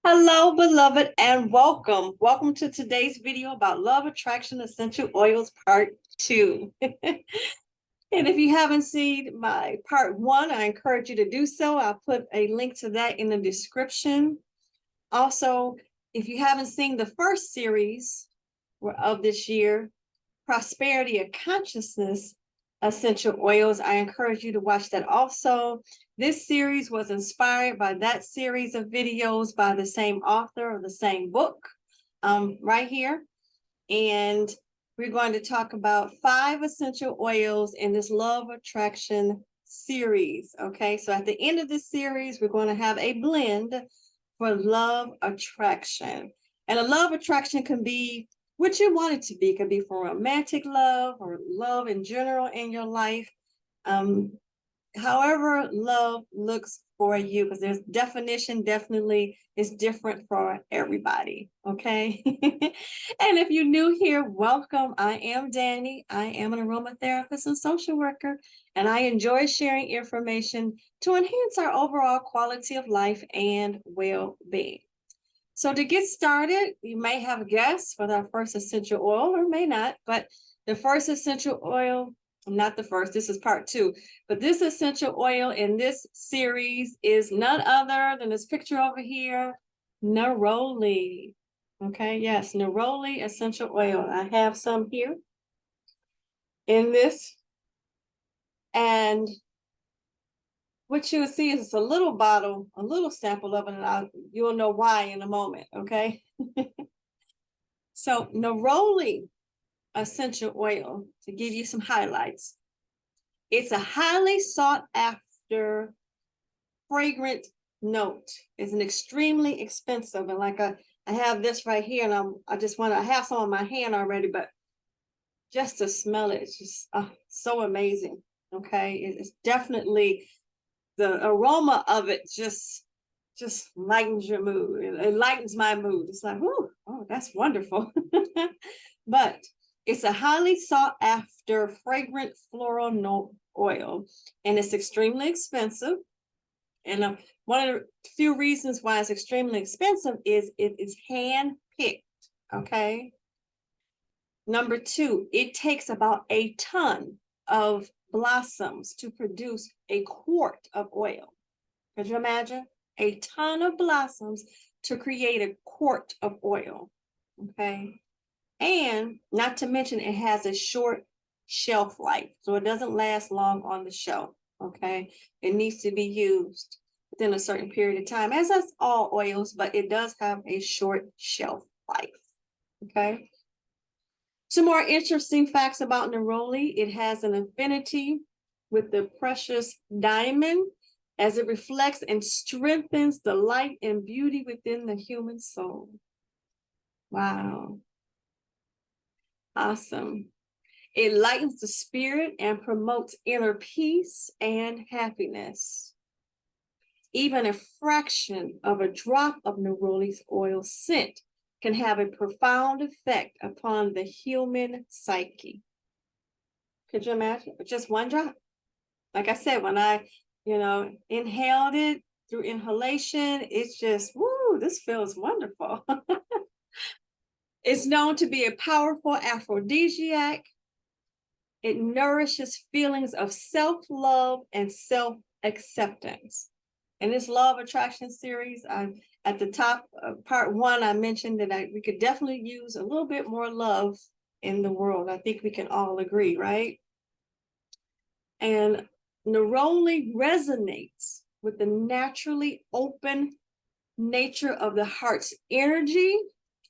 Hello, beloved, and welcome. Welcome to today's video about Love Attraction Essential Oils Part 2. And if you haven't seen my Part 1, I encourage you to do so. I'll put a link to that in the description. Also, if you haven't seen the first series of this year, Prosperity of Consciousness Essential Oils, I encourage you to watch that also. This series was inspired by that series of videos by the same author of the same book, right here. And we're going to talk about 5 essential oils in this Love Attraction series. Okay, so at the end of this series, we're going to have a blend for love attraction. And a love attraction can be what you want it to be. It could be for romantic love or love in general in your life. However love looks for you, because there's definition definitely is different for everybody. Okay. And if you're new here, welcome. I am Danny. I am an aromatherapist and social worker, and I enjoy sharing information to enhance our overall quality of life and well-being. So to get started, you may have a guess for our first essential oil or may not, but the first essential oil, not the first, this is part 2, but this essential oil in this series is none other than this picture over here, neroli. Okay, yes, neroli essential oil. I have some here in this. And what you'll see is it's a little bottle, a little sample of it, and you'll know why in a moment, okay? So neroli essential oil, to give you some highlights. It's a highly sought after fragrant note. It's an extremely expensive, and like I have this right here, and I have some on my hand already, but just to smell it, it's just so amazing. Okay, it's definitely the aroma of it just lightens your mood. It lightens my mood. It's like, oh, that's wonderful. But it's a highly sought after fragrant floral note oil, and it's extremely expensive. And one of the few reasons why it's extremely expensive is it is hand picked. Okay. Number 2, it takes about a ton of blossoms to produce a quart of oil. Could you imagine? A ton of blossoms to create a quart of oil. Okay. And not to mention, it has a short shelf life, so it doesn't last long on the shelf. Okay. It needs to be used within a certain period of time, as does all oils, but it does have a short shelf life. Okay. Some more interesting facts about neroli. It has an affinity with the precious diamond, as it reflects and strengthens the light and beauty within the human soul. Wow. Awesome. It lightens the spirit and promotes inner peace and happiness. Even a fraction of a drop of neroli's oil scent can have a profound effect upon the human psyche. Could you imagine? Just one drop. Like I said, when I, inhaled it through inhalation, it's just, woo, this feels wonderful. It's known to be a powerful aphrodisiac. It nourishes feelings of self-love and self-acceptance. In this Law of Attraction series, at the top of part 1, I mentioned that we could definitely use a little bit more love in the world. I think we can all agree, right? And neroli resonates with the naturally open nature of the heart's energy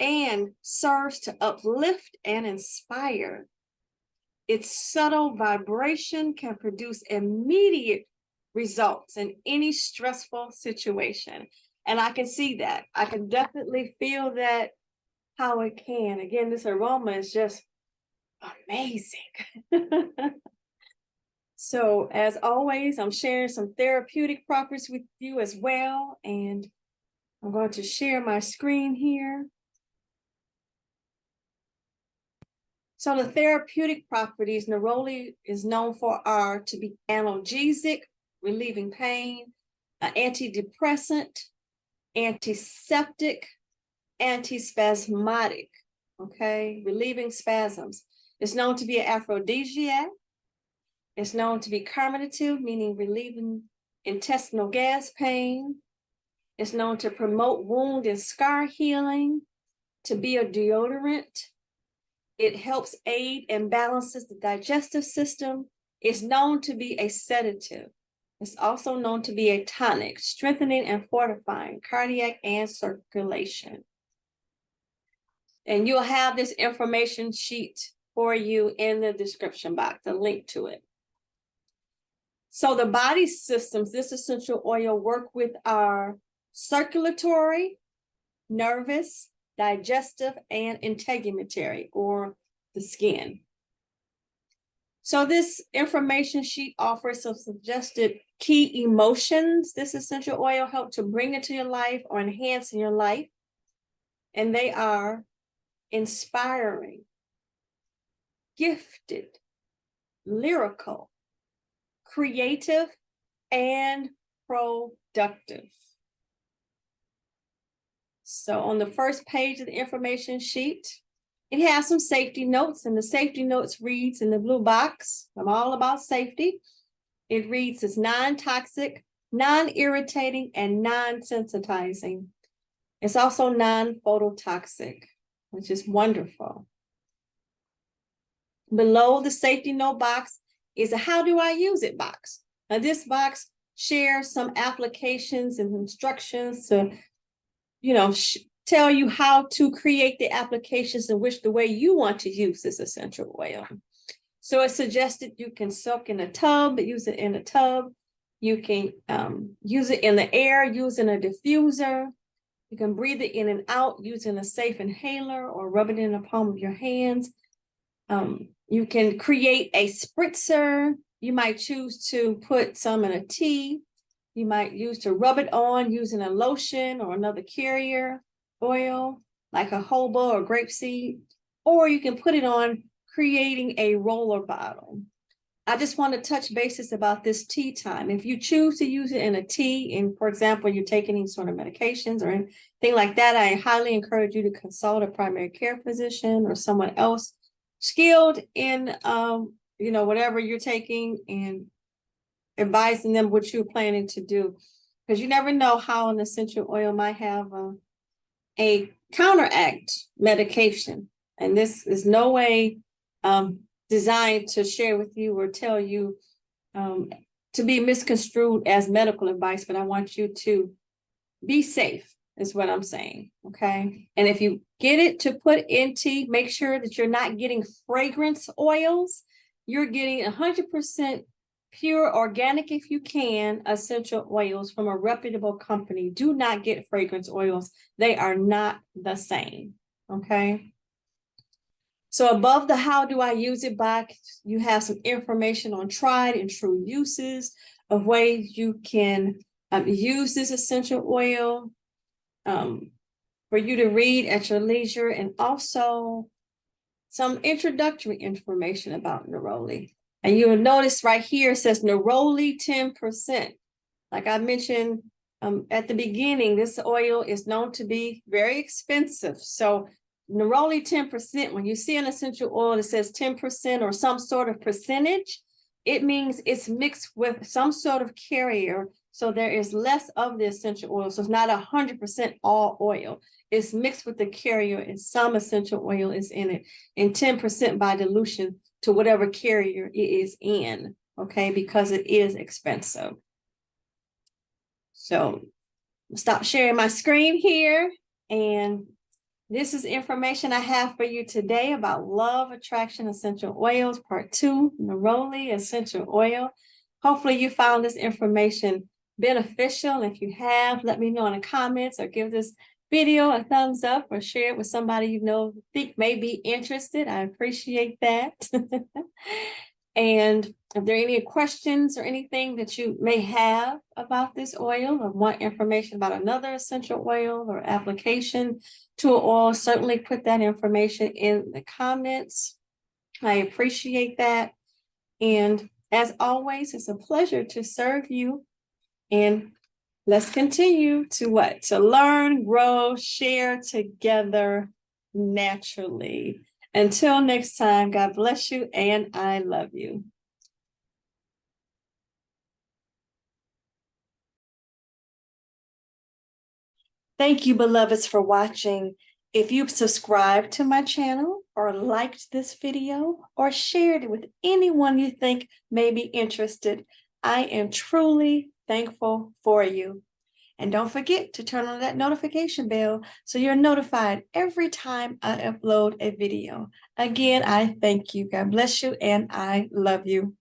and serves to uplift and inspire. Its subtle vibration can produce immediate results in any stressful situation. And I can see that. I can definitely feel that, how it can. Again, this aroma is just amazing. So as always, I'm sharing some therapeutic properties with you as well. And I'm going to share my screen here. So the therapeutic properties neroli is known for are to be analgesic, relieving pain, an antidepressant, antiseptic, antispasmodic, okay, relieving spasms. It's known to be an aphrodisiac. It's known to be carminative, meaning relieving intestinal gas pain. It's known to promote wound and scar healing, to be a deodorant. It helps aid and balances the digestive system. It's known to be a sedative. It's also known to be a tonic, strengthening and fortifying cardiac and circulation. And you'll have this information sheet for you in the description box, a link to it. So the body systems, this essential oil work with our circulatory, nervous, digestive, and integumentary, or the skin. So this information sheet offers some suggested key emotions this essential oil helps to bring into your life or enhance in your life. And they are inspiring, gifted, lyrical, creative, and productive. So on the first page of the information sheet, it has some safety notes, and the safety notes reads in the blue box, I'm all about safety. It reads as non-toxic, non-irritating, and non-sensitizing. It's also non-phototoxic, which is wonderful. Below the safety note box is a how do I use it box. Now this box shares some applications and instructions to, tell you how to create the applications in which the way you want to use this essential oil. So it's suggested you can soak in a tub, use it in a tub. You can use it in the air, using a diffuser. You can breathe it in and out using a safe inhaler or rub it in the palm of your hands. You can create a spritzer. You might choose to put some in a tea. You might use to rub it on using a lotion or another carrier oil, like a jojoba or grapeseed, or you can put it on creating a roller bottle. I just want to touch bases about this tea time. If you choose to use it in a tea, and for example, you're taking any sort of medications or anything like that, I highly encourage you to consult a primary care physician or someone else skilled in, whatever you're taking, and advising them what you're planning to do, because you never know how an essential oil might have a counteract medication. And this is no way designed to share with you or tell you to be misconstrued as medical advice, but I want you to be safe is what I'm saying, okay? And if you get it to put in tea, make sure that you're not getting fragrance oils. You're getting 100% pure, organic, if you can, essential oils from a reputable company. Do not get fragrance oils. They are not the same, okay? So above the how do I use it box, you have some information on tried and true uses of ways you can use this essential oil for you to read at your leisure, and also some introductory information about neroli. And you'll notice right here it says neroli 10%. Like I mentioned at the beginning, this oil is known to be very expensive. So neroli 10%, when you see an essential oil that says 10% or some sort of percentage, it means it's mixed with some sort of carrier. So there is less of the essential oil. So it's not 100% all oil. It's mixed with the carrier, and some essential oil is in it, and 10% by dilution to whatever carrier it is in, okay, because it is expensive. So stop sharing my screen here, and this is information I have for you today about Love Attraction Essential Oils, Part 2, neroli essential oil. Hopefully you found this information beneficial. If you have, let me know in the comments, or give this video a thumbs up, or share it with somebody you think may be interested. I appreciate that. And if there are any questions or anything that you may have about this oil, or want information about another essential oil or application to an oil, certainly put that information in the comments. I appreciate that. And as always, it's a pleasure to serve you. And Let's continue to what? To learn, grow, share together naturally. Until next time, God bless you and I love you. Thank you, beloveds, for watching. If you've subscribed to my channel or liked this video or shared it with anyone you think may be interested, I am truly thankful for you. And don't forget to turn on that notification bell so you're notified every time I upload a video. Again, I thank you. God bless you, and I love you.